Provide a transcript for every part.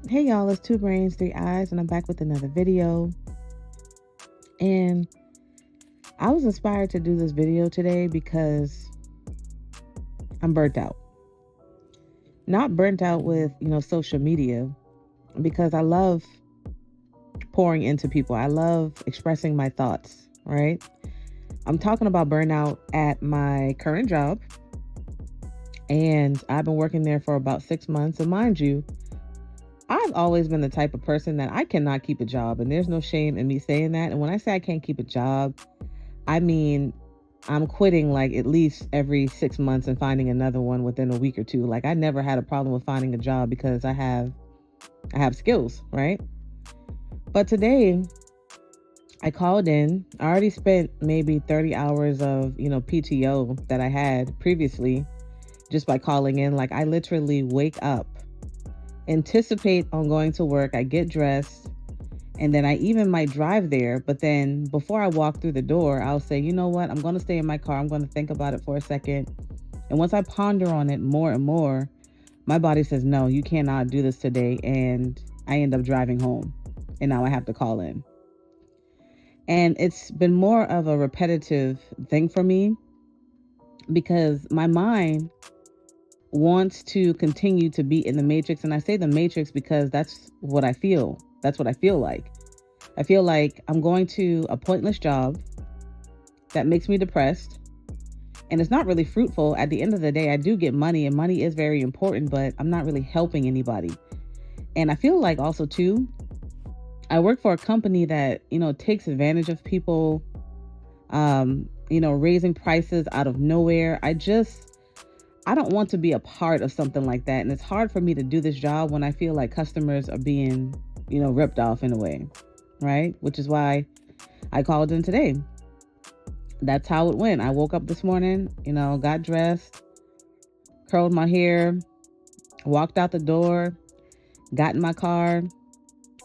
Hey y'all, it's Two Brains, Three Eyes, and I'm back with another video. And I was inspired to do this video today because I'm burnt out. Not burnt out with, social media, because I love pouring into people. I love expressing my thoughts, right? I'm talking about burnout at my current job. And I've been working there for about 6 months. And mind you, I've always been the type of person that I cannot keep a job, and there's no shame in me saying that. And when I say I can't keep a job, I mean I'm quitting like at least every 6 months and finding another one within a week or two. Like I never had a problem with finding a job because I have skills, right? But today I called in. I already spent maybe 30 hours of, PTO that I had previously just by calling in. Like I literally wake up, anticipate on going to work, I get dressed, and then I even might drive there. But then before I walk through the door, I'll say, you know what? I'm going to stay in my car. I'm going to think about it for a second. And once I ponder on it more and more, my body says, no, you cannot do this today. And I end up driving home. And now I have to call in. And it's been more of a repetitive thing for me because my mind wants to continue to be in the matrix. And I say the matrix because that's what I feel. That's what I feel like. I feel like I'm going to a pointless job that makes me depressed, and it's not really fruitful. At the end of the day, I do get money, and money is very important, but I'm not really helping anybody. And I feel like also too, I work for a company that, takes advantage of people, raising prices out of nowhere. I don't want to be a part of something like that. And it's hard for me to do this job when I feel like customers are being, ripped off in a way, right? Which is why I called in today. That's how it went. I woke up this morning, got dressed, curled my hair, walked out the door, got in my car,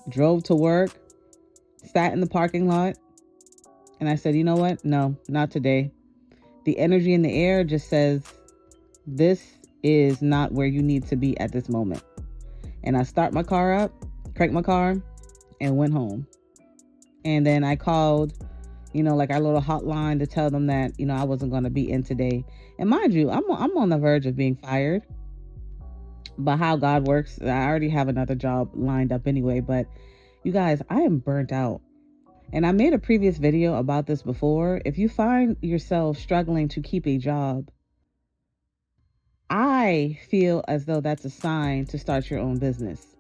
drove to work, sat in the parking lot, and I said, you know what? No, not today. The energy in the air just says, this is not where you need to be at this moment. And I start my car up, cranked my car, and went home. And then I called, like our little hotline to tell them that, I wasn't going to be in today. And mind you, I'm on the verge of being fired. But how God works, I already have another job lined up anyway. But you guys, I am burnt out. And I made a previous video about this before. If you find yourself struggling to keep a job, I feel as though that's a sign to start your own business,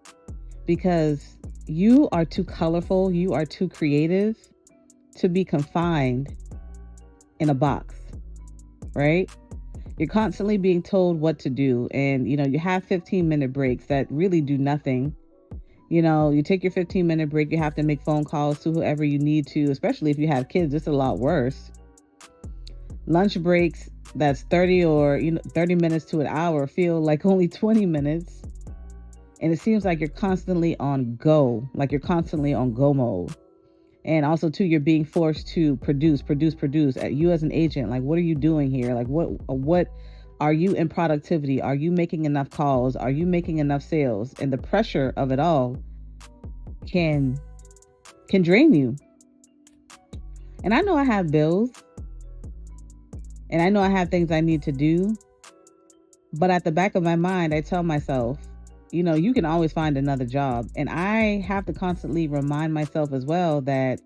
because you are too colorful, you are too creative to be confined in a box, right? You're constantly being told what to do, and you have 15-minute breaks that really do nothing. You take your 15-minute break, you have to make phone calls to whoever you need to, especially if you have kids. It's a lot worse. Lunch breaks that's 30 or 30 minutes to an hour feel like only 20 minutes. And it seems like you're constantly on go, like you're constantly on go mode. And also too, you're being forced to produce. You as an agent, like, what are you doing here? Like, what are you in productivity? Are you making enough calls? Are you making enough sales? And the pressure of it all can drain you. And I know I have bills, and I know I have things I need to do. But at the back of my mind, I tell myself, you can always find another job. And I have to constantly remind myself as well that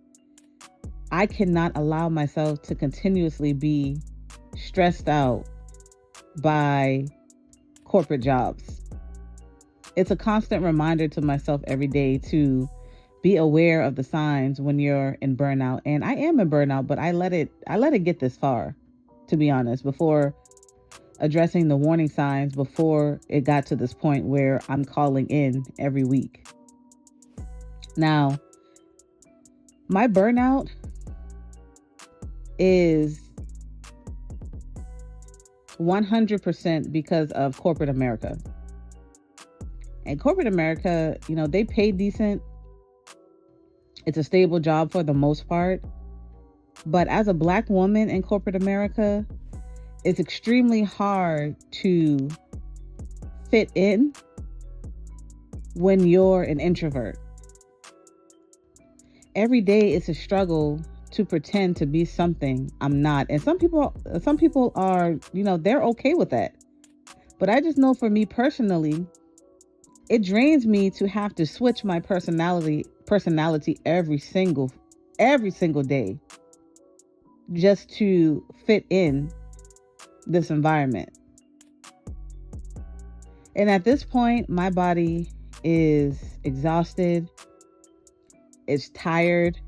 I cannot allow myself to continuously be stressed out by corporate jobs. It's a constant reminder to myself every day to be aware of the signs when you're in burnout. And I am in burnout, but I let it get this far, to be honest, before addressing the warning signs, before it got to this point where I'm calling in every week. Now, my burnout is 100% because of corporate America. And corporate America, they pay decent. It's a stable job for the most part. But as a Black woman in corporate America, it's extremely hard to fit in when you're an introvert. Every day it's a struggle to pretend to be something I'm not. And some people are, they're okay with that. But I just know for me personally, it drains me to have to switch my personality every single day just to fit in this environment. And at this point, my body is exhausted. It's tired.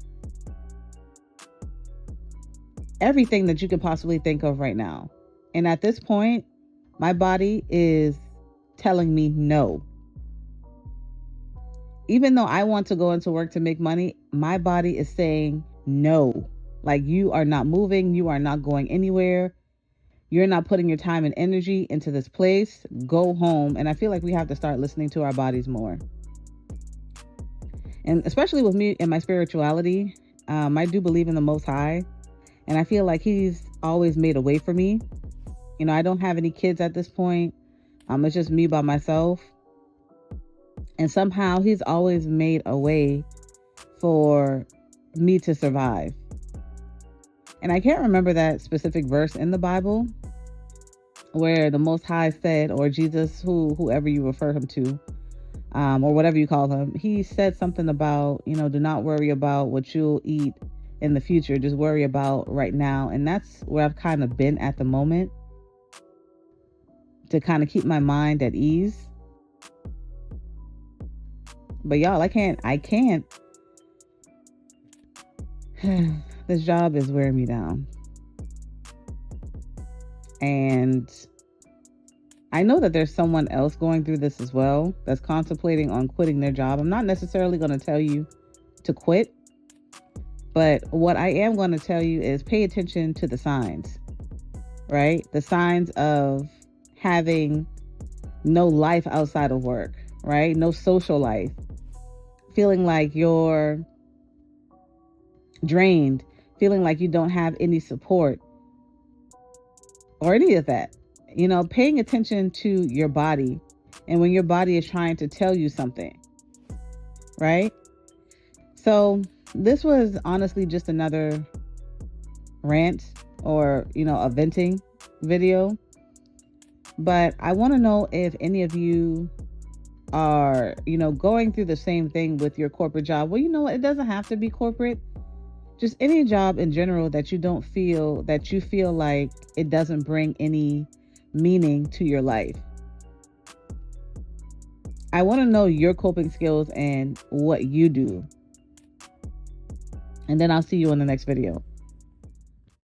Everything that you could possibly think of right now. And at this point, my body is telling me no. Even though I want to go into work to make money, my body is saying no. Like, you are not moving. You are not going anywhere. You're not putting your time and energy into this place. Go home. And I feel like we have to start listening to our bodies more. And especially with me and my spirituality, I do believe in the Most High. And I feel like he's always made a way for me. I don't have any kids at this point. It's just me by myself. And somehow he's always made a way for me to survive. And I can't remember that specific verse in the Bible where the Most High said, or Jesus, whoever you refer him to, or whatever you call him, he said something about, do not worry about what you'll eat in the future. Just worry about right now. And that's where I've kind of been at the moment, to kind of keep my mind at ease. But y'all, I can't. This job is wearing me down. And I know that there's someone else going through this as well, that's contemplating on quitting their job. I'm not necessarily going to tell you to quit, but what I am going to tell you is pay attention to the signs, right? The signs of having no life outside of work, right? No social life. Feeling like you're drained, feeling like you don't have any support or any of that. Paying attention to your body, and when your body is trying to tell you something, right? So this was honestly just another rant or, a venting video. But I want to know if any of you are, going through the same thing with your corporate job. Well, it doesn't have to be corporate. Just any job in general that you feel like it doesn't bring any meaning to your life. I want to know your coping skills and what you do. And then I'll see you in the next video.